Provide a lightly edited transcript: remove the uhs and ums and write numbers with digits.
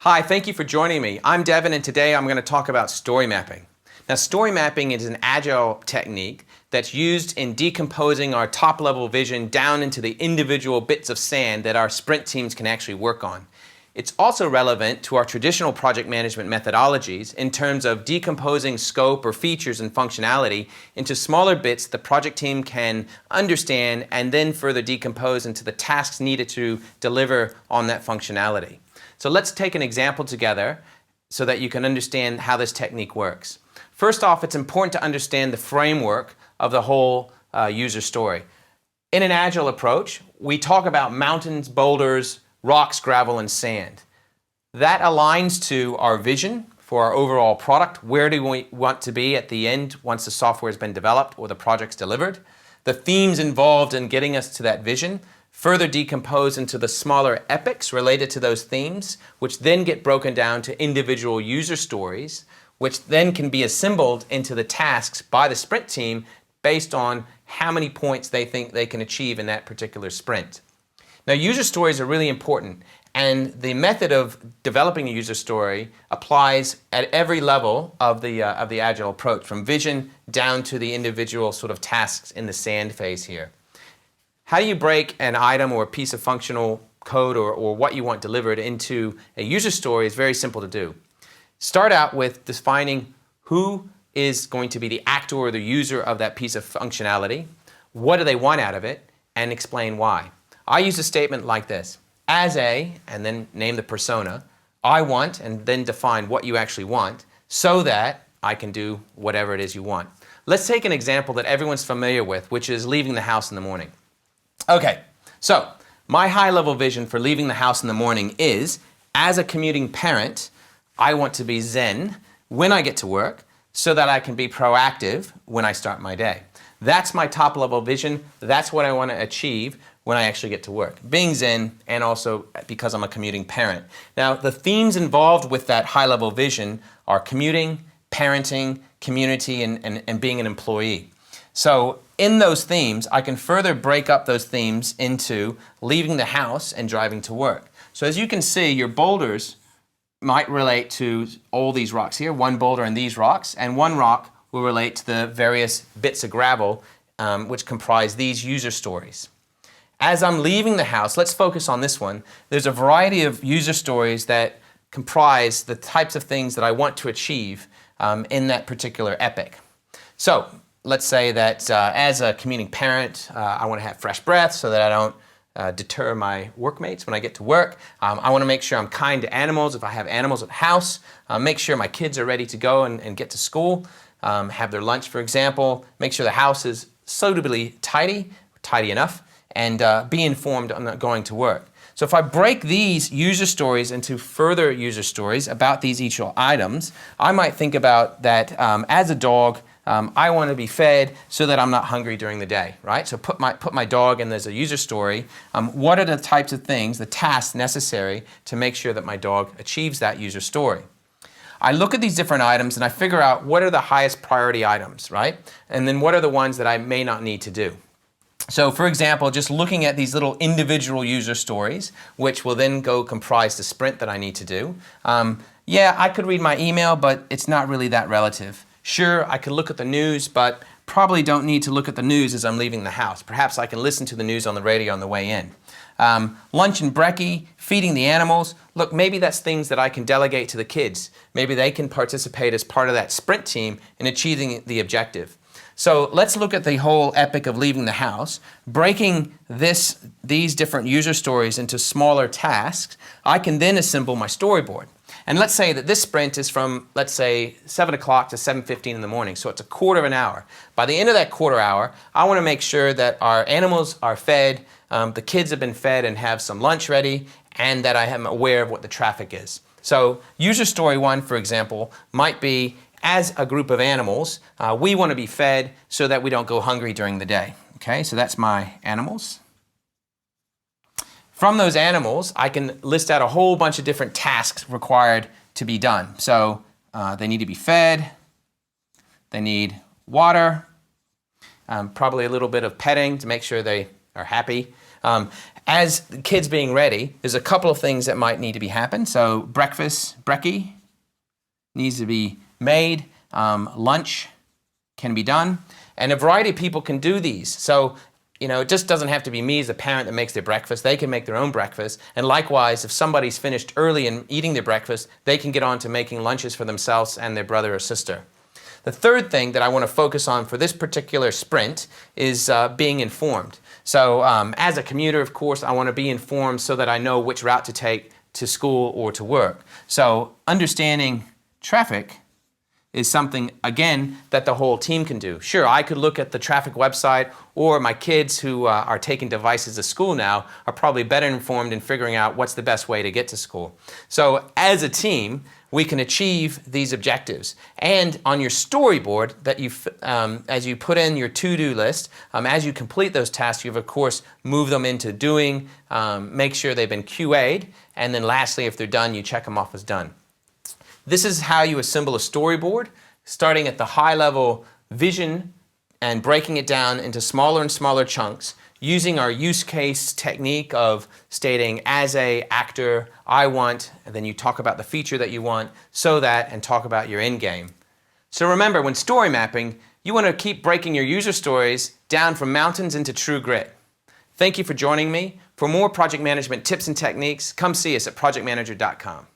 Hi, thank you for joining me. I'm Devin, and today I'm going to talk about story mapping. Now, story mapping is an agile technique that's used in decomposing our top-level vision down into the individual bits of sand that our sprint teams can actually work on. It's also relevant to our traditional project management methodologies in terms of decomposing scope or features and functionality into smaller bits the project team can understand and then further decompose into the tasks needed to deliver on that functionality. So let's take an example together so that you can understand how this technique works. First off, it's important to understand the framework of the whole user story. In an agile approach, we talk about mountains, boulders, rocks, gravel, and sand. That aligns to our vision for our overall product. Where do we want to be at the end once the software has been developed or the project's delivered? The themes involved in getting us to that vision further decompose into the smaller epics related to those themes, which then get broken down to individual user stories, which then can be assembled into the tasks by the sprint team based on how many points they think they can achieve in that particular sprint. Now, user stories are really important, and the method of developing a user story applies at every level of the agile approach, from vision down to the individual sort of tasks in the sand phase here. How do you break an item or a piece of functional code or what you want delivered into a user story is very simple to do. Start out with defining who is going to be the actor or the user of that piece of functionality, what do they want out of it, and explain why. I use a statement like this: as a, and then name the persona, I want, and then define what you actually want so that I can do whatever it is you want. Let's take an example that everyone's familiar with, which is leaving the house in the morning. Okay, so my high-level vision for leaving the house in the morning is, as a commuting parent, I want to be zen when I get to work so that I can be proactive when I start my day. That's my top-level vision. That's what I want to achieve when I actually get to work. Being zen, and also because I'm a commuting parent. Now, the themes involved with that high-level vision are commuting, parenting, community, and being an employee. So in those themes, I can further break up those themes into leaving the house and driving to work. So as you can see, your boulders might relate to all these rocks here, one boulder and these rocks, and one rock will relate to the various bits of gravel which comprise these user stories. As I'm leaving the house, let's focus on this one. There's a variety of user stories that comprise the types of things that I want to achieve in that particular epic. So let's say that as a commuting parent, I want to have fresh breath so that I don't deter my workmates when I get to work. I want to make sure I'm kind to animals if I have animals at the house. Make sure my kids are ready to go and get to school, have their lunch, for example. Make sure the house is suitably tidy enough, and be informed on going to work. So if I break these user stories into further user stories about these each items, I might think about that as a dog, I want to be fed so that I'm not hungry during the day, right? So put my dog in as a user story. What are the types of things, the tasks necessary to make sure that my dog achieves that user story? I look at these different items and I figure out what are the highest priority items, right? And then what are the ones that I may not need to do. So for example, just looking at these little individual user stories, which will then go comprise the sprint that I need to do. Yeah, I could read my email, but it's not really that relative. Sure, I could look at the news, but probably don't need to look at the news as I'm leaving the house. Perhaps I can listen to the news on the radio on the way in. Lunch and brekkie, feeding the animals. Look, maybe that's things that I can delegate to the kids. Maybe they can participate as part of that sprint team in achieving the objective. So let's look at the whole epic of leaving the house, breaking these different user stories into smaller tasks. I can then assemble my storyboard. And let's say that this sprint is from, let's say, 7 o'clock to 7:15 in the morning, so it's a quarter of an hour. By the end of that quarter hour, I want to make sure that our animals are fed, the kids have been fed and have some lunch ready, and that I am aware of what the traffic is. So user story 1, for example, might be, as a group of animals, we want to be fed so that we don't go hungry during the day. Okay, so that's my animals. From those animals, I can list out a whole bunch of different tasks required to be done. So they need to be fed, they need water, probably a little bit of petting to make sure they are happy. as the kids being ready, there's a couple of things that might need to be happen. So brekkie needs to be made, lunch can be done, and a variety of people can do these. So, it just doesn't have to be me as a parent that makes their breakfast. They can make their own breakfast. And likewise, if somebody's finished early in eating their breakfast, they can get on to making lunches for themselves and their brother or sister. The third thing that I want to focus on for this particular sprint is being informed. So as a commuter, of course, I want to be informed so that I know which route to take to school or to work. So understanding traffic is something, again, that the whole team can do. Sure, I could look at the traffic website, or my kids who are taking devices to school now are probably better informed in figuring out what's the best way to get to school. So as a team, we can achieve these objectives. And on your storyboard, that as you put in your to-do list, as you complete those tasks, you of course move them into doing, make sure they've been QA'd, and then lastly, if they're done, you check them off as done. This is how you assemble a storyboard, starting at the high-level vision and breaking it down into smaller and smaller chunks, using our use case technique of stating, as a actor, I want, and then you talk about the feature that you want, so that, and talk about your end game. So remember, when story mapping, you want to keep breaking your user stories down from mountains into true grit. Thank you for joining me. For more project management tips and techniques, come see us at projectmanager.com.